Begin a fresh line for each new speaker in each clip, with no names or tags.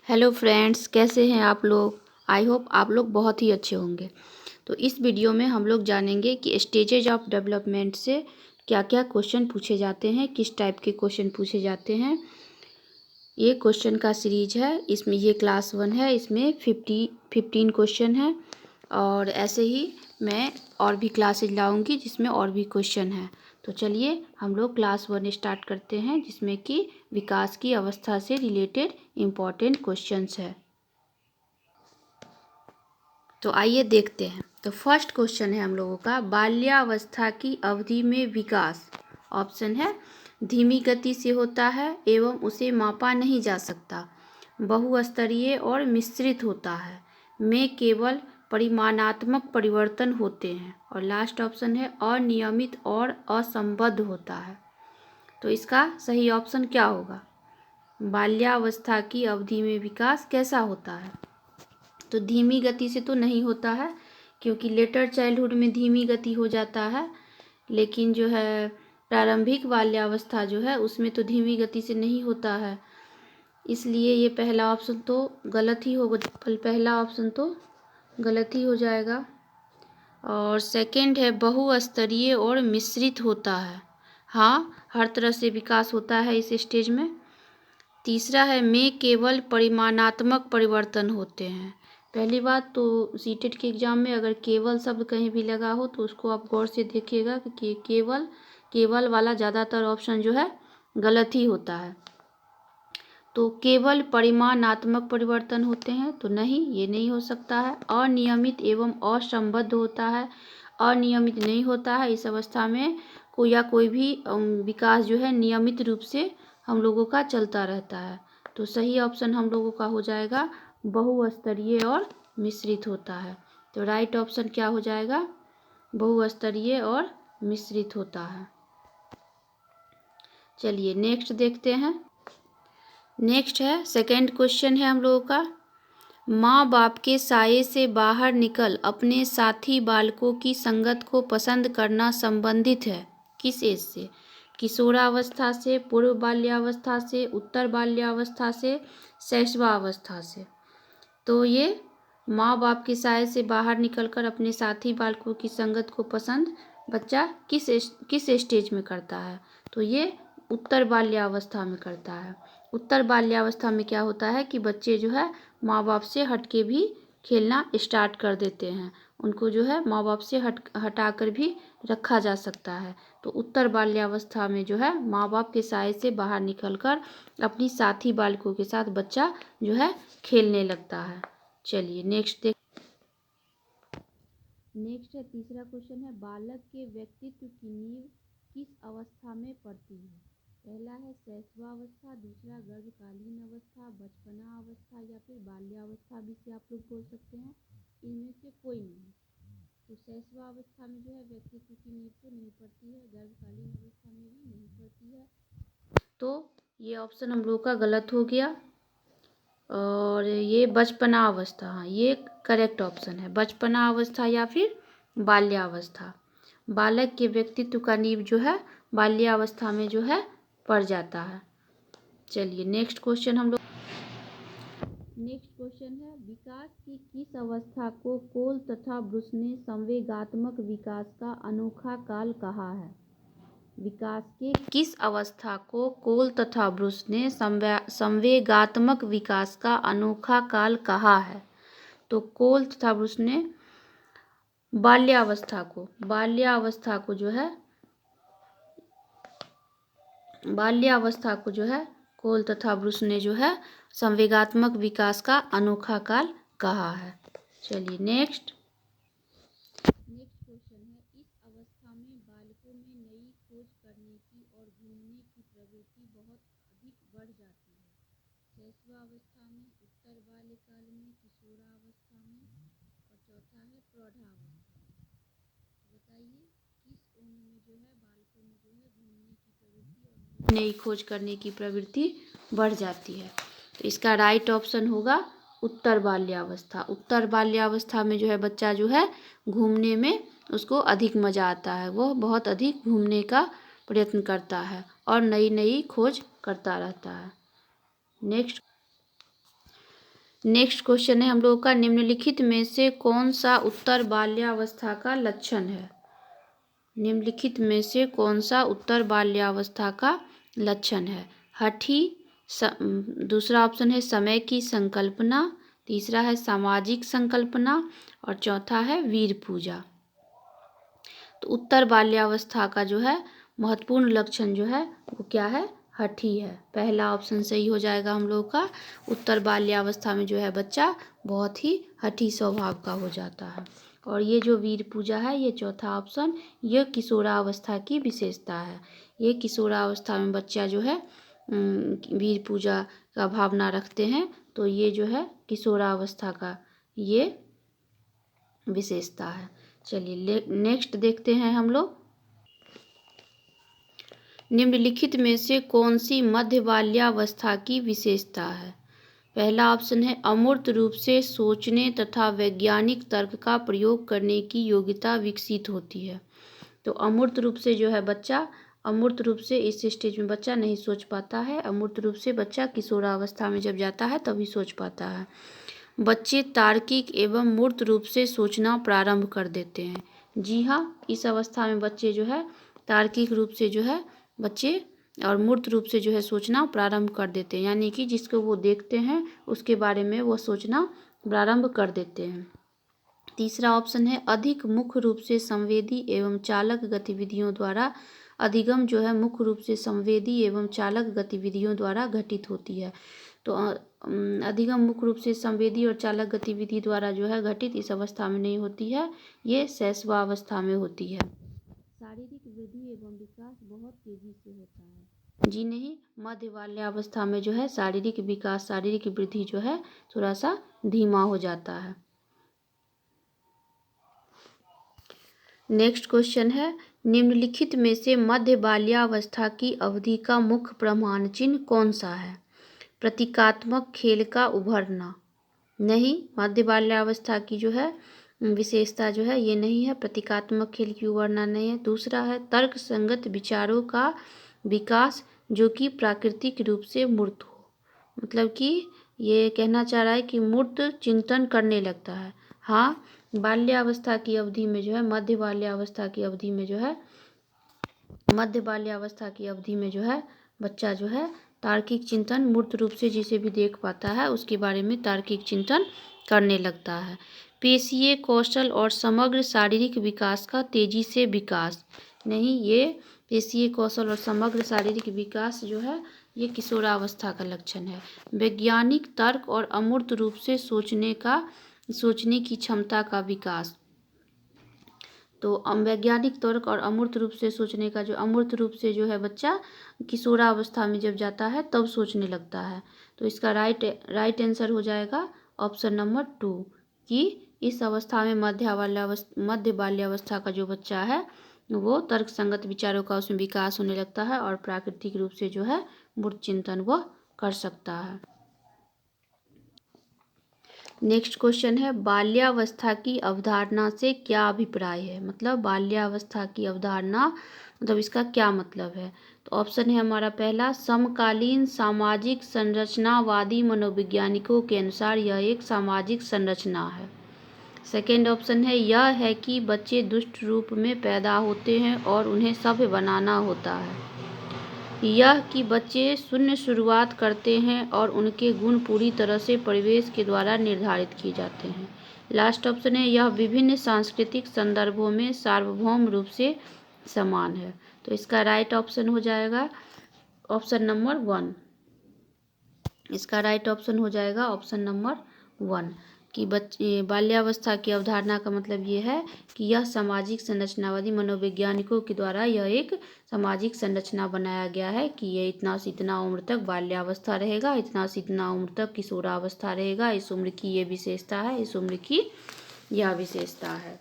Hello friends, कैसे हैं आप लोग। आई होप आप लोग बहुत ही अच्छे होंगे। तो इस वीडियो में हम लोग जानेंगे कि स्टेजेज ऑफ डेवलपमेंट से क्या क्या क्वेश्चन पूछे जाते हैं, किस टाइप के क्वेश्चन पूछे जाते हैं। ये क्वेश्चन का सीरीज है, इसमें ये क्लास 1 है, इसमें 15 क्वेश्चन है। और ऐसे ही मैं और भी क्लासेज लाऊंगी जिसमें और भी क्वेश्चन हैं। तो चलिए हम लोग क्लास 1 स्टार्ट करते हैं, जिसमें कि विकास की अवस्था से रिलेटेड इम्पॉर्टेंट क्वेश्चंस है। तो आइए देखते हैं। तो फर्स्ट क्वेश्चन है हम लोगों का, बाल्यावस्था की अवधि में विकास। ऑप्शन है, धीमी गति से होता है एवं उसे मापा नहीं जा सकता, बहुस्तरीय और मिश्रित होता है, में केवल परिमाणात्मक परिवर्तन होते हैं, और लास्ट ऑप्शन है, अनियमित और असंबद्ध होता है। तो इसका सही ऑप्शन क्या होगा? बाल्यावस्था की अवधि में विकास कैसा होता है? तो धीमी गति से तो नहीं होता है, क्योंकि लेटर चाइल्डहुड में धीमी गति हो जाता है, लेकिन जो है प्रारंभिक बाल्यावस्था जो है उसमें तो धीमी गति से नहीं होता है। इसलिए ये पहला ऑप्शन तो गलत ही होगा, पहला ऑप्शन तो गलत ही हो जाएगा। और सेकंड है, बहुस्तरीय और मिश्रित होता है। हाँ, हर तरह से विकास होता है इस स्टेज में। तीसरा है, में केवल परिमाणात्मक परिवर्तन होते हैं। पहली बात तो सीटेट के एग्ज़ाम में अगर केवल शब्द कहीं भी लगा हो तो उसको आप गौर से देखिएगा कि केवल वाला ज़्यादातर ऑप्शन जो है गलत ही होता है। तो केवल परिमाणात्मक परिवर्तन होते हैं, तो नहीं, ये नहीं हो सकता है। अनियमित एवं असंबद्ध होता है, अनियमित नहीं होता है। इस अवस्था में कोई भी विकास जो है नियमित रूप से हम लोगों का चलता रहता है। तो सही ऑप्शन हम लोगों का हो जाएगा, बहुस्तरीय और मिश्रित होता है। तो राइट ऑप्शन क्या हो जाएगा? बहुस्तरीय और मिश्रित होता है। चलिए नेक्स्ट देखते हैं। नेक्स्ट है, सेकंड क्वेश्चन है हम लोगों का, माँ बाप के साये से बाहर निकल अपने साथी बालकों की संगत को पसंद करना संबंधित है किस एज से? किशोरावस्था से, पूर्व बाल्यावस्था से, उत्तर बाल्यावस्था से, शैशवावस्था से। तो ये माँ बाप के साये से बाहर निकलकर अपने साथी बालकों की संगत को पसंद बच्चा किस स्टेज में करता है? तो ये उत्तर बाल्यावस्था में करता है। उत्तर बाल्यावस्था में क्या होता है कि बच्चे जो है माँ बाप से हटके भी खेलना स्टार्ट कर देते हैं। उनको जो है माँ बाप से हटाकर भी रखा जा सकता है। तो उत्तर बाल्यावस्था में जो है माँ बाप के साये से बाहर निकलकर अपनी साथी बालकों के साथ बच्चा जो है खेलने लगता है। चलिए नेक्स्ट है, तीसरा क्वेश्चन है, बालक के व्यक्तित्व की नींव किस अवस्था में पड़ती है? पहला है शैशवावस्था, दूसरा गर्भकालीन अवस्था, बचपना अवस्था, या फिर बाल्यावस्था भी से आप लोग बोल सकते हैं। इनमें से कोई नहीं। तो शैशवावस्था में जो है व्यक्तित्व की नींव तो नहीं पड़ती है, गर्भकालीन अवस्था में भी नहीं पड़ती है। तो ये ऑप्शन हम लोग का गलत हो गया। और ये बचपना अवस्था, हाँ ये करेक्ट ऑप्शन है, बचपना अवस्था या फिर बाल्यावस्था। बालक के व्यक्तित्व का नींव जो है बाल्यावस्था में जो है पड़ जाता है। चलिए नेक्स्ट क्वेश्चन है, विकास की किस अवस्था को कोल तथा ब्रुस ने संवेगात्मक विकास का अनोखा काल कहा है? विकास के किस अवस्था को कोल तथा ब्रुस ने संवेगात्मक विकास का अनोखा काल कहा है? तो कोल तथा ब्रुस ने बाल्यावस्था को जो है कोल तथा ब्रुस ने जो है संवेगात्मक विकास का अनोखा काल कहा है। चलिए नेक्स्ट क्वेश्चन है, इस अवस्था में बालकों में नई खोज करने की और घूमने की प्रवृत्ति बहुत अधिक बढ़ जाती है। शैशवावस्था में, उत्तर बाल्यकाल में, किशोरावस्था में, और चौथा है प्रौढ़ावस्था। बताइए किस उम्र में जो है बालकों में जो है घूमने की प्रवृत्ति और नई खोज करने की प्रवृत्ति बढ़ जाती है? तो इसका राइट ऑप्शन होगा उत्तर बाल्यावस्था। उत्तर बाल्यावस्था में जो है बच्चा जो है घूमने में उसको अधिक मज़ा आता है, वो बहुत अधिक घूमने का प्रयत्न करता है और नई नई खोज करता रहता है। नेक्स्ट नेक्स्ट क्वेश्चन है हम लोगों का, निम्नलिखित में से कौन सा उत्तर बाल्यावस्था का लक्षण है? निम्नलिखित में से कौन सा उत्तर बाल्यावस्था का लक्षण है? हठी, दूसरा ऑप्शन है समय की संकल्पना, तीसरा है सामाजिक संकल्पना और चौथा है वीर पूजा। तो उत्तर बाल्यावस्था का जो है महत्वपूर्ण लक्षण जो है वो क्या है? हठी है। पहला ऑप्शन सही हो जाएगा हम लोग का। उत्तर बाल्यावस्था में जो है बच्चा बहुत ही हठी स्वभाव का हो जाता है। और ये जो वीर पूजा है, ये चौथा ऑप्शन, ये किशोरावस्था की विशेषता है। ये किशोरावस्था में बच्चा जो है वीर पूजा का भावना रखते हैं, तो ये जो है किशोरावस्था का ये विशेषता है। चलिए नेक्स्ट देखते हैं हम लोग, निम्नलिखित में से कौन सी मध्य बाल्यावस्था की विशेषता है? पहला ऑप्शन है अमूर्त रूप से सोचने तथा वैज्ञानिक तर्क का प्रयोग करने की योग्यता विकसित होती है। तो अमूर्त रूप से जो है बच्चा, अमूर्त रूप से इस स्टेज में बच्चा नहीं सोच पाता है। अमूर्त रूप से बच्चा किशोरावस्था में जब जाता है तभी सोच पाता है। बच्चे तार्किक एवं मूर्त रूप से सोचना प्रारंभ कर देते हैं। जी हाँ, इस अवस्था में बच्चे जो है तार्किक रूप से जो है बच्चे और मूर्त रूप से जो है सोचना प्रारंभ कर देते हैं, यानी कि जिसको वो देखते हैं उसके बारे में वो सोचना प्रारंभ कर देते हैं। तीसरा ऑप्शन है अधिक मुख्य रूप से संवेदी एवं चालक गतिविधियों द्वारा, अधिगम जो है मुख्य रूप से संवेदी एवं चालक गतिविधियों द्वारा घटित होती है। तो अधिगम मुख्य रूप से संवेदी और चालक गतिविधि द्वारा जो है घटित इस अवस्था में नहीं होती है, ये शैशवावस्था में होती है। शारीरिक वृद्धि एवं विकास बहुत तेजी से होता है। जी नहीं, मध्य बाल्यावस्था में जो है शारीरिक विकास, शारीरिक वृद्धि जो है थोड़ा सा धीमा हो जाता है। नेक्स्ट क्वेश्चन है, निम्नलिखित में से मध्य बाल्यावस्था की अवधि का मुख्य प्रमाण चिन्ह कौन सा है? प्रतीकात्मक खेल का उभरना, नहीं, मध्य बाल्यावस्था की जो है विशेषता जो है ये नहीं है, प्रतीकात्मक खेल की उभरना नहीं है। दूसरा है तर्क संगत विचारों का विकास जो कि प्राकृतिक रूप से मूर्त हो, मतलब कि ये कहना चाह रहा है कि मूर्त चिंतन करने लगता है। हाँ, बाल्यावस्था की अवधि में जो है, मध्य बाल्यावस्था की अवधि में जो है, मध्य बाल्यावस्था की अवधि में जो है बच्चा जो है तार्किक चिंतन मूर्त रूप से जिसे भी देख पाता है उसके बारे में तार्किक चिंतन करने लगता है। पेशीय कौशल और समग्र शारीरिक विकास का तेजी से विकास, नहीं, ये पेशीय कौशल और समग्र शारीरिक विकास जो है ये किशोरावस्था का लक्षण है। वैज्ञानिक तर्क और अमूर्त रूप से सोचने की क्षमता का विकास, तो वैज्ञानिक तर्क और अमूर्त रूप से सोचने का, जो अमूर्त रूप से जो है बच्चा किशोरावस्था में जब जाता है तब सोचने लगता है, तो इसका राइट आंसर हो जाएगा ऑप्शन नंबर 2 कि इस अवस्था में मध्य बाल्यावस्था का जो बच्चा है वो तर्क संगत विचारों का उसमें विकास होने लगता है और प्राकृतिक रूप से जो है मूर्त चिंतन वह कर सकता है। नेक्स्ट क्वेश्चन है, बाल्यावस्था की अवधारणा से क्या अभिप्राय है? मतलब बाल्यावस्था की अवधारणा, मतलब इसका क्या मतलब है? तो ऑप्शन है हमारा पहला, समकालीन सामाजिक संरचनावादी मनोवैज्ञानिकों के अनुसार यह एक सामाजिक संरचना है। सेकेंड ऑप्शन है यह है कि बच्चे दुष्ट रूप में पैदा होते हैं और उन्हें सभ्य बनाना होता है। यह कि बच्चे शून्य शुरुआत करते हैं और उनके गुण पूरी तरह से परिवेश के द्वारा निर्धारित किए जाते हैं। लास्ट ऑप्शन है यह विभिन्न सांस्कृतिक संदर्भों में सार्वभौम रूप से समान है। तो इसका राइट ऑप्शन हो जाएगा ऑप्शन नंबर 1। इसका राइट ऑप्शन हो जाएगा ऑप्शन नंबर 1 कि बच्चे बाल्यावस्था की अवधारणा का मतलब ये है कि यह सामाजिक संरचनावादी मनोवैज्ञानिकों के द्वारा यह एक सामाजिक संरचना बनाया गया है कि ये इतना से इतना उम्र तक बाल्यावस्था रहेगा, इतना से इतना उम्र तक किशोरावस्था रहेगा, इस उम्र की ये विशेषता है, इस उम्र की यह विशेषता है।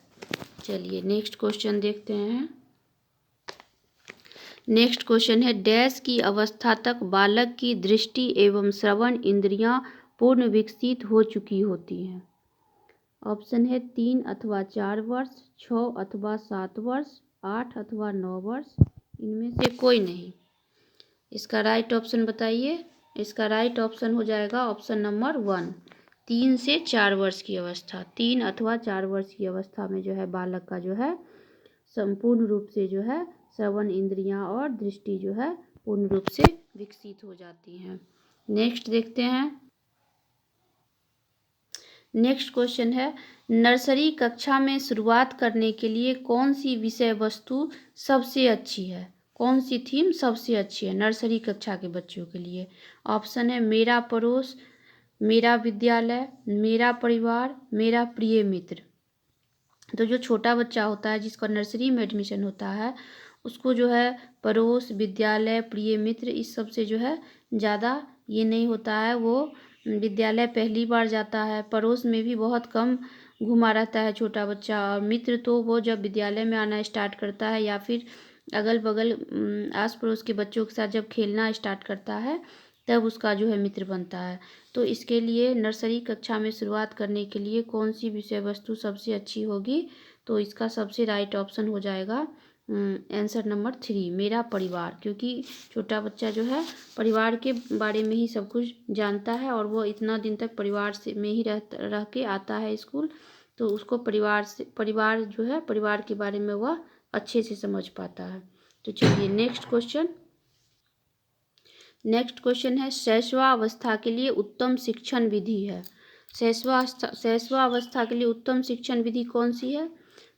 चलिए नेक्स्ट क्वेश्चन देखते हैं। नेक्स्ट क्वेश्चन है, डैश की अवस्था तक बालक की दृष्टि एवं श्रवण इंद्रियां पूर्ण विकसित हो चुकी होती हैं? ऑप्शन है 3 अथवा 4 वर्ष, 6 अथवा 7 वर्ष, 8 अथवा 9 वर्ष, इनमें से कोई नहीं। इसका राइट ऑप्शन बताइए। इसका राइट ऑप्शन हो जाएगा ऑप्शन नंबर 1 3 से 4 वर्ष की अवस्था, 3 अथवा 4 वर्ष की अवस्था में जो है बालक का जो है संपूर्ण रूप से जो है श्रवण इंद्रियां और दृष्टि जो है पूर्ण रूप से विकसित हो जाती हैं। नेक्स्ट देखते हैं। नेक्स्ट क्वेश्चन है, नर्सरी कक्षा में शुरुआत करने के लिए कौन सी विषय वस्तु सबसे अच्छी है? कौन सी थीम सबसे अच्छी है नर्सरी कक्षा के बच्चों के लिए? ऑप्शन है मेरा पड़ोस, मेरा विद्यालय, मेरा परिवार, मेरा प्रिय मित्र। तो जो छोटा बच्चा होता है जिसका नर्सरी में एडमिशन होता है उसको जो है पड़ोस, विद्यालय, प्रिय मित्र इस सब से जो है ज़्यादा ये नहीं होता है। वो विद्यालय पहली बार जाता है, पड़ोस में भी बहुत कम घुमा रहता है छोटा बच्चा, और मित्र तो वो जब विद्यालय में आना स्टार्ट करता है या फिर अगल बगल आस पड़ोस के बच्चों के साथ जब खेलना स्टार्ट करता है तब उसका जो है मित्र बनता है। तो इसके लिए नर्सरी कक्षा में शुरुआत करने के लिए कौन सी विषय वस्तु सबसे अच्छी होगी? तो इसका सबसे राइट ऑप्शन हो जाएगा आंसर नंबर 3, मेरा परिवार। क्योंकि छोटा बच्चा जो है परिवार के बारे में ही सब कुछ जानता है और वो इतना दिन तक परिवार से में ही रह के आता है स्कूल, तो उसको परिवार जो है परिवार के बारे में वह अच्छे से समझ पाता है। तो चलिए नेक्स्ट क्वेश्चन है, शैशवावस्था के लिए उत्तम शिक्षण विधि है। शैशवावस्था के लिए उत्तम शिक्षण विधि कौन सी है?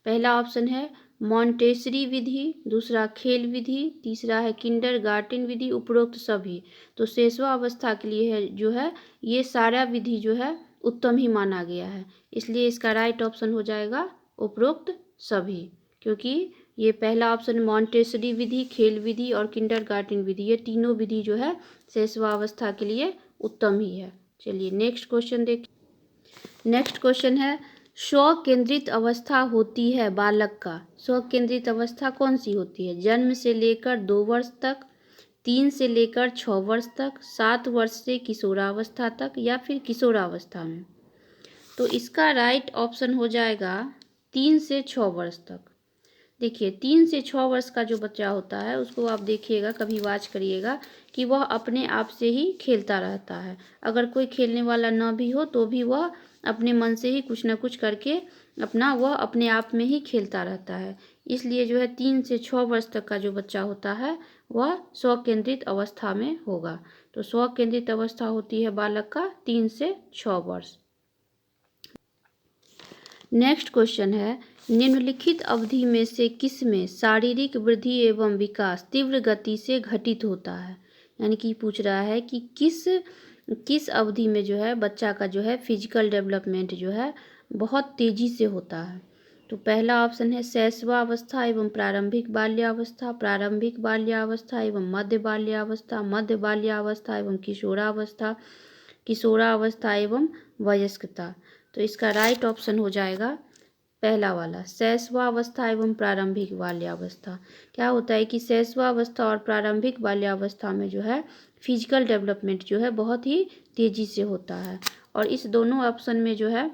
पहला ऑप्शन है मॉन्टेसरी विधि, दूसरा खेल विधि, तीसरा है किंडरगार्टन विधि, उपरोक्त सभी। तो शैशवावस्था के लिए है जो है ये सारा विधि जो है उत्तम ही माना गया है, इसलिए इसका राइट ऑप्शन हो जाएगा उपरोक्त सभी। क्योंकि ये पहला ऑप्शन मॉन्टेसरी विधि, खेल विधि और किंडरगार्टन विधि, ये तीनों विधि जो है शैशवावस्था के लिए उत्तम ही है। चलिए नेक्स्ट क्वेश्चन देखिए। नेक्स्ट क्वेश्चन है, स्व केंद्रित अवस्था होती है बालक का, स्व केंद्रित अवस्था कौन सी होती है? जन्म से लेकर 2 वर्ष तक, 3 से लेकर 6 वर्ष तक, 7 वर्ष से किशोरावस्था तक, या फिर किशोरावस्था में। तो इसका राइट ऑप्शन हो जाएगा 3 से 6 वर्ष तक। देखिए 3 से 6 वर्ष का जो बच्चा होता है उसको आप देखिएगा, कभी वॉच करिएगा कि वह अपने आप से ही खेलता रहता है। अगर कोई खेलने वाला ना भी हो तो भी वह अपने मन से ही कुछ ना कुछ करके वह अपने आप में ही खेलता रहता है। इसलिए जो है 3 से 6 वर्ष तक का जो बच्चा होता है वह स्व केंद्रित अवस्था में होगा। तो स्व केंद्रित अवस्था होती है बालक का 3 से 6 वर्ष। नेक्स्ट क्वेश्चन है, निम्नलिखित अवधि में से किस में शारीरिक वृद्धि एवं विकास तीव्र गति से घटित होता है? यानी कि पूछ रहा है कि किस अवधि में जो है बच्चा का जो है फिजिकल डेवलपमेंट जो है बहुत तेज़ी से होता है। तो पहला ऑप्शन है शैशवावस्था एवं प्रारंभिक बाल्यावस्था, प्रारंभिक बाल्यावस्था एवं मध्य बाल्यावस्था, मध्य बाल्यावस्था एवं किशोरावस्था, किशोरावस्था एवं वयस्कता। तो इसका राइट ऑप्शन हो जाएगा पहला वाला, शैशवावस्था एवं प्रारंभिक बाल्यावस्था। क्या होता है कि शैशवावस्था और प्रारंभिक बाल्यावस्था में जो है फिजिकल डेवलपमेंट जो है बहुत ही तेज़ी से होता है, और इस दोनों ऑप्शन में जो है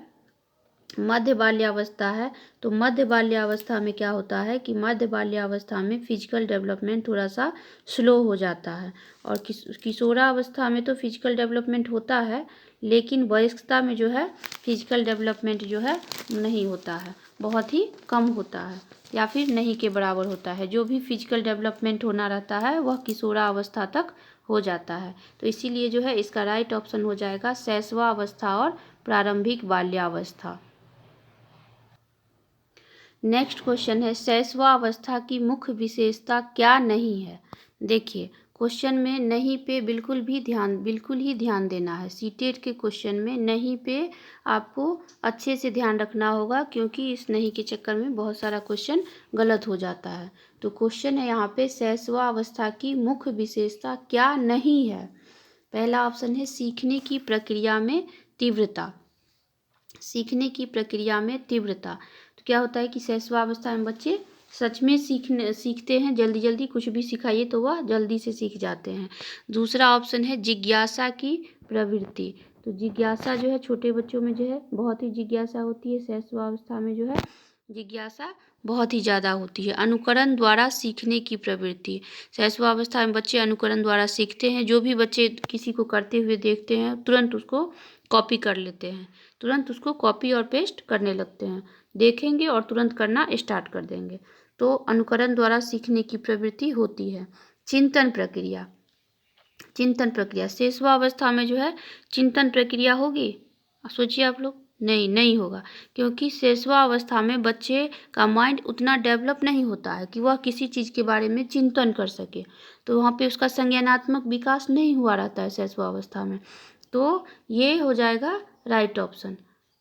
मध्य बाल्यावस्था है। तो मध्य बाल्यावस्था में क्या होता है कि मध्य बाल्यावस्था में फिजिकल डेवलपमेंट थोड़ा सा स्लो हो जाता है, और किशोरावस्था में तो फिजिकल डेवलपमेंट होता है, लेकिन वयस्कता में जो है फिजिकल डेवलपमेंट जो है नहीं होता है, बहुत ही कम होता है या फिर नहीं के बराबर होता है। जो भी फिजिकल डेवलपमेंट होना रहता है वह किशोरावस्था तक हो जाता है। तो इसीलिए जो है इसका राइट ऑप्शन हो जाएगा शैशवावस्था और प्रारंभिक बाल्यावस्था। नेक्स्ट क्वेश्चन है, शैशवावस्था की मुख्य विशेषता क्या नहीं है? देखिए क्वेश्चन में नहीं पे बिल्कुल ही ध्यान देना है। सीटेट के क्वेश्चन में नहीं पे आपको अच्छे से ध्यान रखना होगा, क्योंकि इस नहीं के चक्कर में बहुत सारा क्वेश्चन गलत हो जाता है। तो क्वेश्चन है यहाँ पे शैशवावस्था की मुख्य विशेषता क्या नहीं है? पहला ऑप्शन है सीखने की प्रक्रिया में तीव्रता, सीखने की प्रक्रिया में तीव्रता। तो क्या होता है कि शैशवावस्था में बच्चे सच में सीखते हैं, जल्दी जल्दी कुछ भी सिखाइए तो वह जल्दी से सीख जाते हैं। दूसरा ऑप्शन है जिज्ञासा की प्रवृत्ति। तो जिज्ञासा जो है छोटे बच्चों में जो है बहुत ही जिज्ञासा होती है, शैशवावस्था में जो है जिज्ञासा बहुत ही ज़्यादा होती है। अनुकरण द्वारा सीखने की प्रवृत्ति, शैशवावस्था में बच्चे अनुकरण द्वारा सीखते हैं। जो भी बच्चे किसी को करते हुए देखते हैं तुरंत उसको कॉपी कर लेते हैं, तुरंत उसको कॉपी और पेस्ट करने लगते हैं, देखेंगे और तुरंत करना स्टार्ट कर देंगे। तो अनुकरण द्वारा सीखने की प्रवृत्ति होती है। चिंतन प्रक्रिया, चिंतन प्रक्रिया शेषवावस्था में जो है चिंतन प्रक्रिया होगी? सोचिए आप लोग, नहीं होगा, क्योंकि शेषवावस्था में बच्चे का माइंड उतना डेवलप नहीं होता है कि वह किसी चीज़ के बारे में चिंतन कर सके। तो वहाँ पे उसका संज्ञानात्मक विकास नहीं हुआ रहता है शेषवावस्था में। तो ये हो जाएगा राइट ऑप्शन।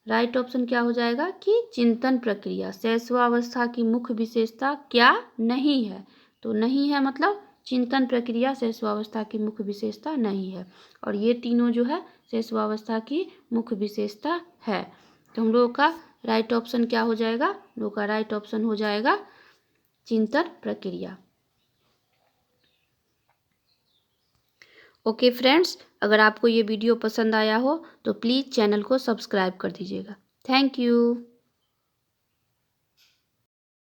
राइट ऑप्शन क्या हो जाएगा कि चिंतन प्रक्रिया शेषवावस्था की मुख्य विशेषता क्या नहीं है। तो नहीं है मतलब चिंतन प्रक्रिया शेषवावस्था की मुख्य विशेषता नहीं है, और ये तीनों जो है शेषवावस्था की मुख्य विशेषता है। तो हम लोगों का राइट ऑप्शन क्या हो जाएगा? हम लोग का राइट ऑप्शन हो जाएगा चिंतन प्रक्रिया। ओके फ्रेंड्स, अगर आपको ये वीडियो पसंद आया हो तो प्लीज़ चैनल को सब्सक्राइब कर दीजिएगा। Thank you.